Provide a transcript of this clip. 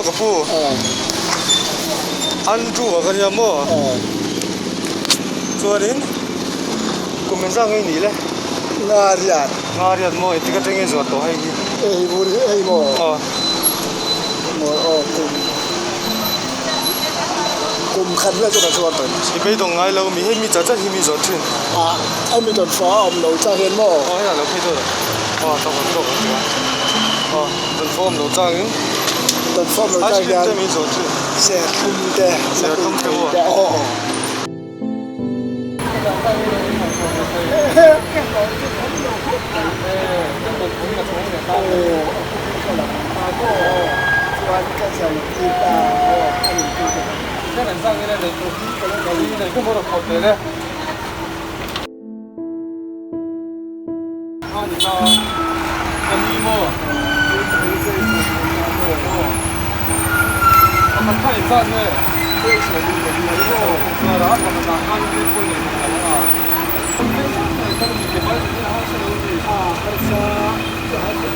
mo kapu anju kan ya mo chuanin kumensang ngai ni le ngariat mo itika tenge zo to hai ni mo kum khan la cho chuan to si beidawng ngai lo mi he mi cha hi mi zo thin ai mi ton fa om lo cha hen mo ya lo phei to to ko don form lo cha ngin don form lo cha ya mi zo thin se kum te cái này sang cái này này không có được hột đấy đấy. Thì sao? Em đi mua. Mà thay ra này. Mà đó mà nó ăn cái phun này là cái này cái gì cái bánh cái nó sẽ đi cái sao cái